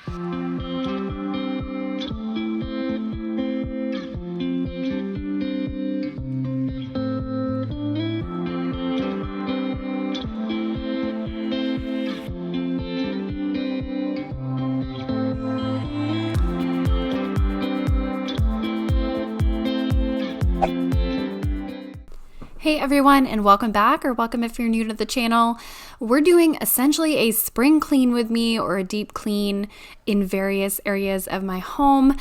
Hey everyone, and welcome back, or welcome if you're new to the channel. We're doing essentially a spring clean with me, or a deep clean in various areas of my home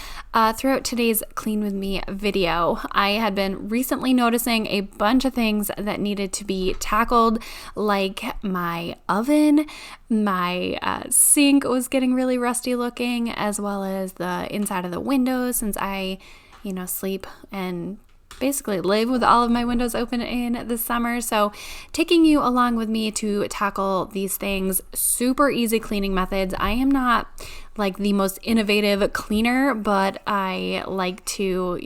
throughout today's clean with me video. I had been recently noticing a bunch of things that needed to be tackled, like my oven, my sink was getting really rusty looking, as well as the inside of the windows, since I, sleep and basically live with all of my windows open in the summer. So taking you along with me to tackle these things, super easy cleaning methods. I am not like the most innovative cleaner, but I like to,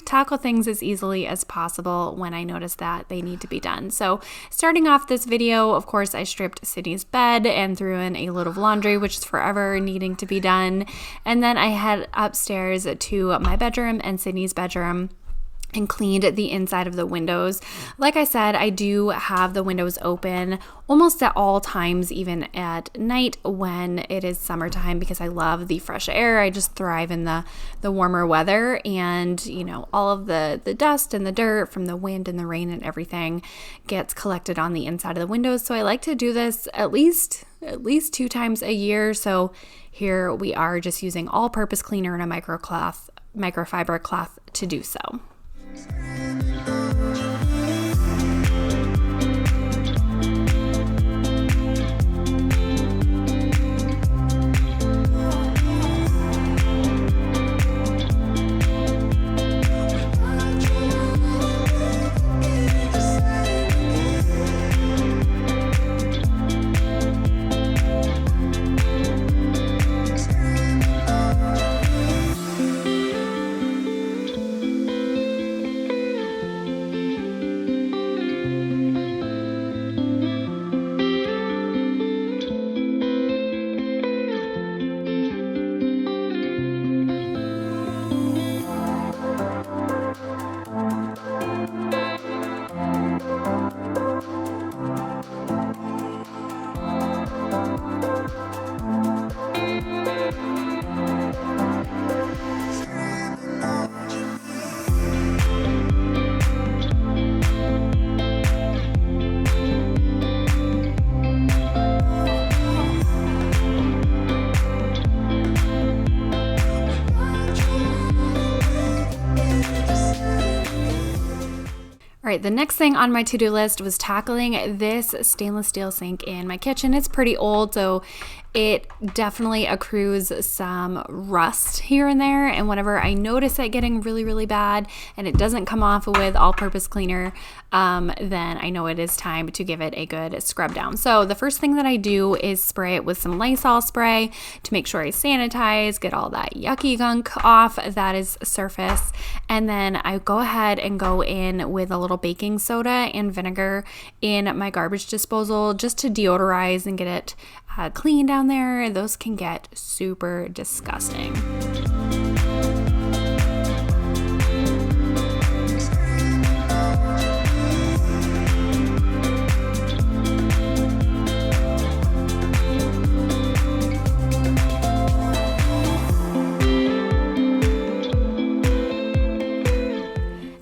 tackle things as easily as possible when I notice that they need to be done. So starting off this video, of course, I stripped Sydney's bed and threw in a load of laundry, which is forever needing to be done. And then I head upstairs to my bedroom and Sydney's bedroom and cleaned the inside of the windows. Like I said, I do have the windows open almost at all times, even at night when it is summertime, because I love the fresh air. I just thrive in the warmer weather, and all of the dust and the dirt from the wind and the rain and everything gets collected on the inside of the windows. So I like to do this at least 2 times a year. So here we are, just using all-purpose cleaner and a microfiber cloth to do so. All right, the next thing on my to-do list was tackling this stainless steel sink in my kitchen. It's pretty old, so it definitely accrues some rust here and there. And whenever I notice it getting really, really bad and it doesn't come off with all-purpose cleaner, then I know it is time to give it a good scrub down. So the first thing that I do is spray it with some Lysol spray to make sure I sanitize, get all that yucky gunk off that is surface. And then I go ahead and go in with a little baking soda and vinegar in my garbage disposal just to deodorize and get it clean down there. Those can get super disgusting.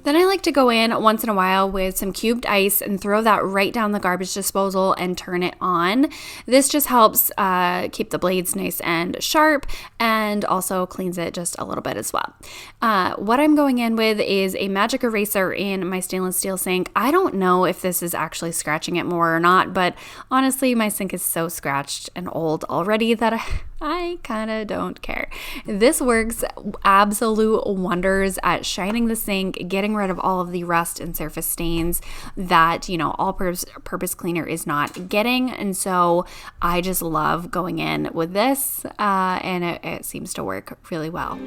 Then I like to go in once in a while with some cubed ice and throw that right down the garbage disposal and turn it on. This just helps keep the blades nice and sharp, and also cleans it just a little bit as well. What I'm going in with is a magic eraser in my stainless steel sink. I don't know if this is actually scratching it more or not, but honestly, my sink is so scratched and old already that I kind of don't care. This works absolute wonders at shining the sink, getting rid of all of the rust and surface stains that, all-purpose cleaner is not getting. And so I just love going in with this, and it seems to work really well.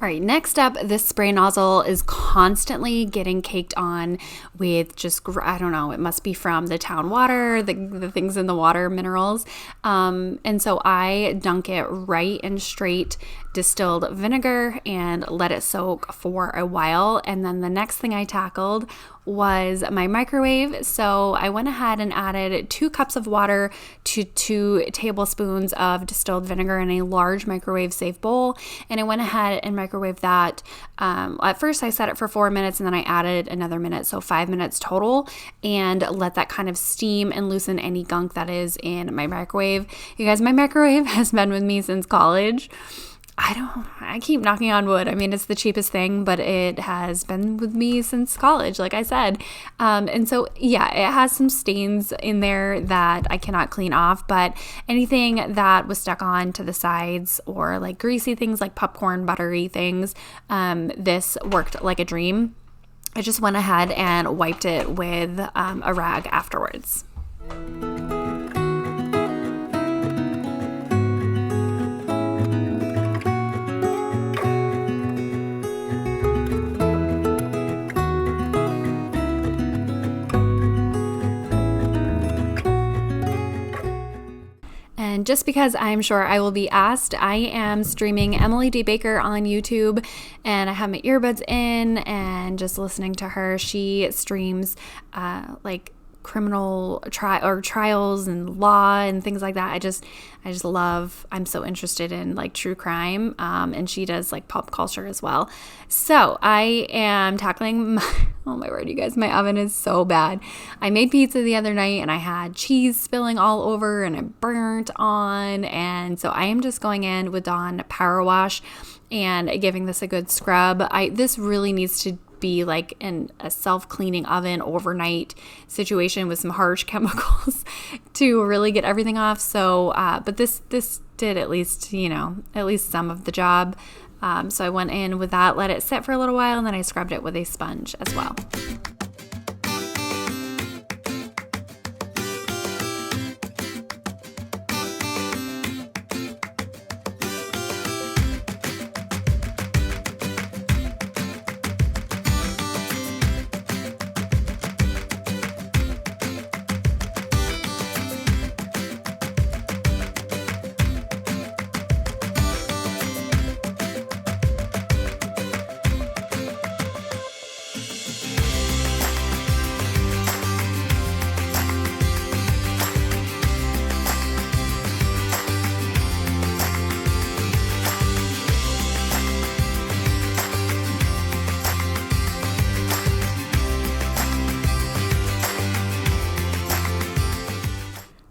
All right, next up, this spray nozzle is constantly getting caked on with just, I don't know, it must be from the town water, the things in the water, minerals. And so I dunk it right in straight distilled vinegar and let it soak for a while. And then the next thing I tackled was my microwave. So I went ahead and added 2 cups of water to 2 tablespoons of distilled vinegar in a large microwave safe bowl. And I went ahead and microwaved that. At first I set it for 4 minutes and then I added another minute, so 5 minutes total, and let that kind of steam and loosen any gunk that is in my microwave. You guys, my microwave has been with me since college. I keep knocking on wood. I mean, it's the cheapest thing, but it has been with me since college, like I said. And so, yeah, it has some stains in there that I cannot clean off, but anything that was stuck on to the sides or like greasy things like popcorn, buttery things, this worked like a dream. I just went ahead and wiped it with a rag afterwards. And just because I'm sure I will be asked, I am streaming Emily D. Baker on YouTube, and I have my earbuds in and just listening to her. She streams like criminal trials and law and things like that. I just love, I'm so interested in like true crime, and she does like pop culture as well. So I am tackling oh my word, you guys, my oven is so bad. I made pizza the other night and I had cheese spilling all over and it burnt on, and so I am just going in with Dawn Power Wash and giving this a good scrub. This really needs to be like a self-cleaning oven overnight situation with some harsh chemicals to really get everything off. So, but this did at least some of the job. So I went in with that, let it sit for a little while, and then I scrubbed it with a sponge as well.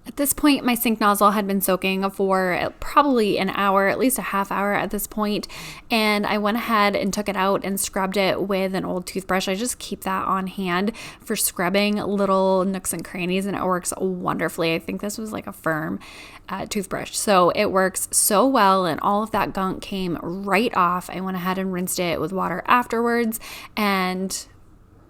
At this point, my sink nozzle had been soaking for probably an hour, at least a half hour at this point, and I went ahead and took it out and scrubbed it with an old toothbrush. I just keep that on hand for scrubbing little nooks and crannies, and it works wonderfully. I think this was like a firm toothbrush, so it works so well, and all of that gunk came right off. I went ahead and rinsed it with water afterwards, and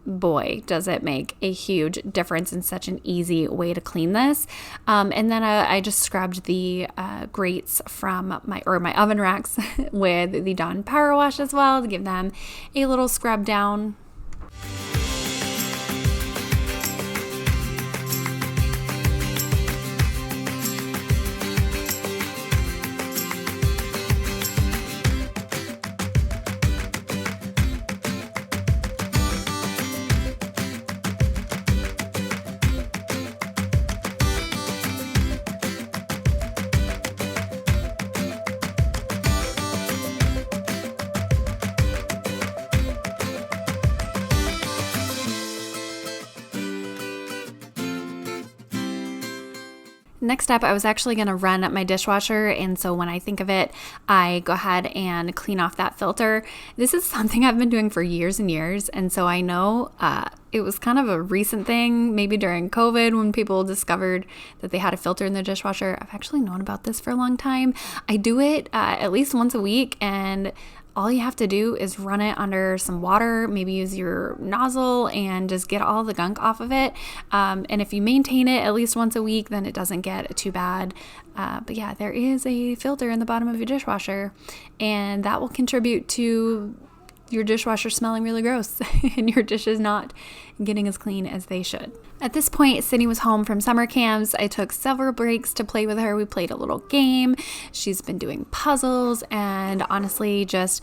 boy, does it make a huge difference in such an easy way to clean this. And then I just scrubbed the grates from my oven racks with the Dawn Power Wash as well to give them a little scrub down. Next up, I was actually going to run my dishwasher, and so when I think of it, I go ahead and clean off that filter. This is something I've been doing for years and years, and so I know it was kind of a recent thing, maybe during COVID when people discovered that they had a filter in their dishwasher. I've actually known about this for a long time. I do it at least once a week, and all you have to do is run it under some water, maybe use your nozzle and just get all the gunk off of it. And if you maintain it at least once a week, then it doesn't get too bad. But yeah, there is a filter in the bottom of your dishwasher, and that will contribute to your dishwasher smelling really gross and your dishes not getting as clean as they should. At this point, Sydney was home from summer camps. I took several breaks to play with her. We played a little game. She's been doing puzzles and honestly just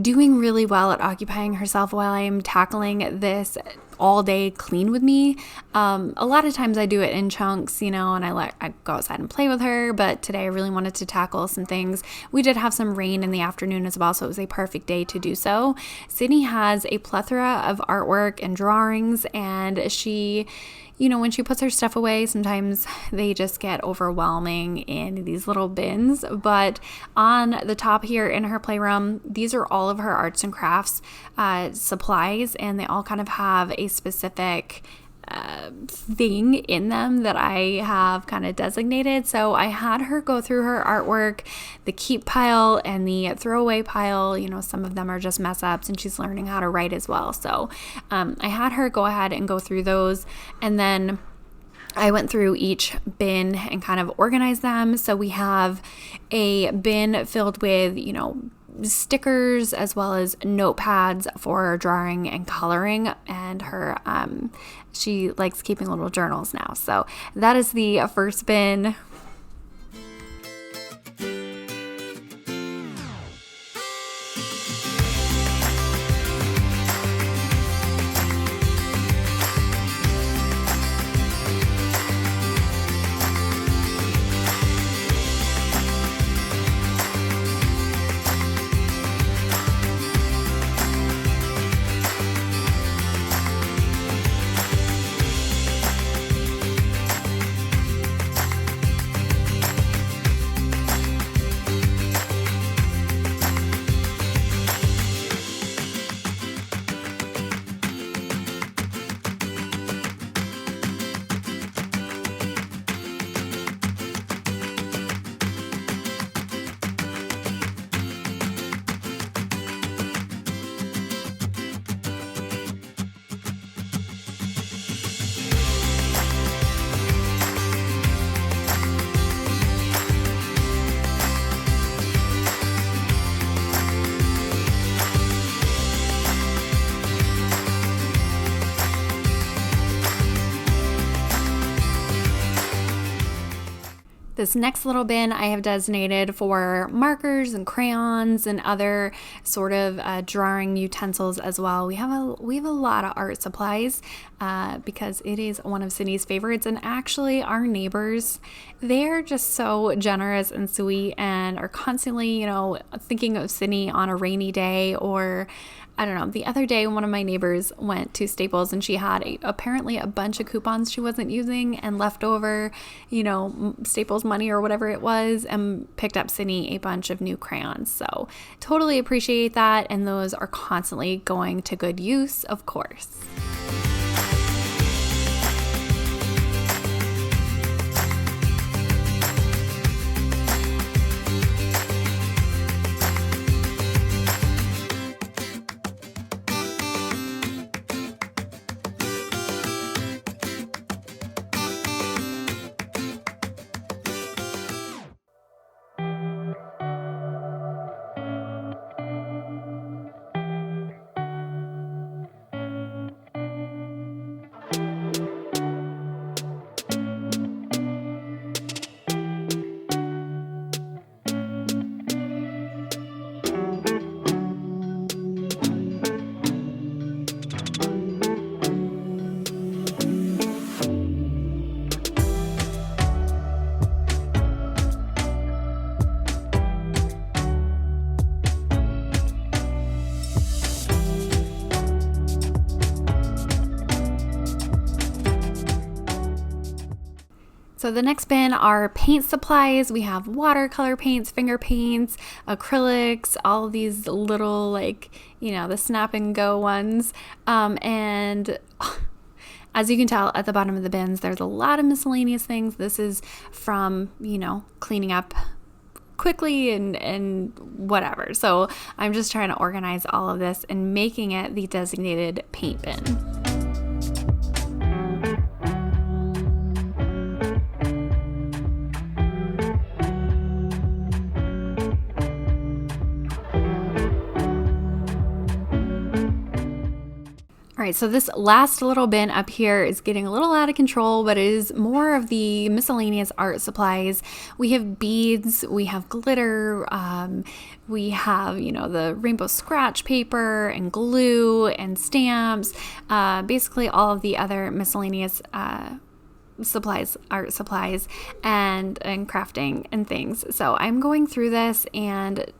doing really well at occupying herself while I'm tackling this all day clean with me. A lot of times I do it in chunks, and I go outside and play with her, but today I really wanted to tackle some things. We did have some rain in the afternoon as well, so it was a perfect day to do so. Sydney has a plethora of artwork and drawings, and she, when she puts her stuff away, sometimes they just get overwhelming in these little bins. But on the top here in her playroom, these are all of her arts and crafts supplies, and they all kind of have a specific thing in them that I have kind of designated. So I had her go through her artwork, the keep pile and the throwaway pile. Some of them are just mess ups, and she's learning how to write as well. So I had her go ahead and go through those, and then I went through each bin and kind of organized them. So we have a bin filled with, stickers as well as notepads for drawing and coloring, and her she likes keeping little journals now. So that is the first bin. This next little bin I have designated for markers and crayons and other sort of drawing utensils as well. We have a lot of art supplies because it is one of Sydney's favorites, and actually our neighbors, they're just so generous and sweet and are constantly, thinking of Sydney on a rainy day. Or I don't know, the other day one of my neighbors went to Staples and she had apparently a bunch of coupons she wasn't using and leftover, Staples money or whatever it was, and picked up Sydney a bunch of new crayons. So totally appreciate that, and those are constantly going to good use, of course. So the next bin are paint supplies. We have watercolor paints, finger paints, acrylics, all these little the snap and go ones. And as you can tell at the bottom of the bins, there's a lot of miscellaneous things. This is from, cleaning up quickly and whatever. So I'm just trying to organize all of this and making it the designated paint bin. All right, so this last little bin up here is getting a little out of control, but it is more of the miscellaneous art supplies. We have beads, we have glitter, we have, the rainbow scratch paper and glue and stamps, basically all of the other miscellaneous supplies, art supplies, and crafting and things. So I'm going through this and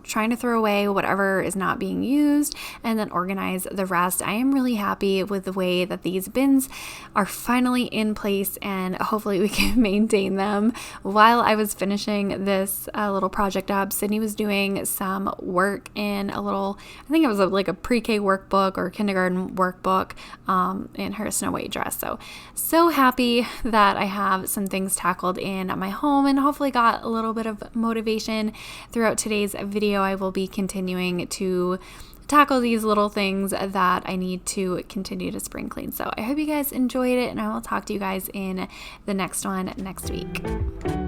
trying to throw away whatever is not being used and then organize the rest. I am really happy with the way that these bins are finally in place, and hopefully we can maintain them. While I was finishing this little project up, Sydney was doing some work in I think it was like a pre-K workbook or kindergarten workbook in her Snow White dress. So happy that I have some things tackled in my home and hopefully got a little bit of motivation throughout today's video. I will be continuing to tackle these little things that I need to continue to spring clean. So I hope you guys enjoyed it, and I will talk to you guys in the next one next week.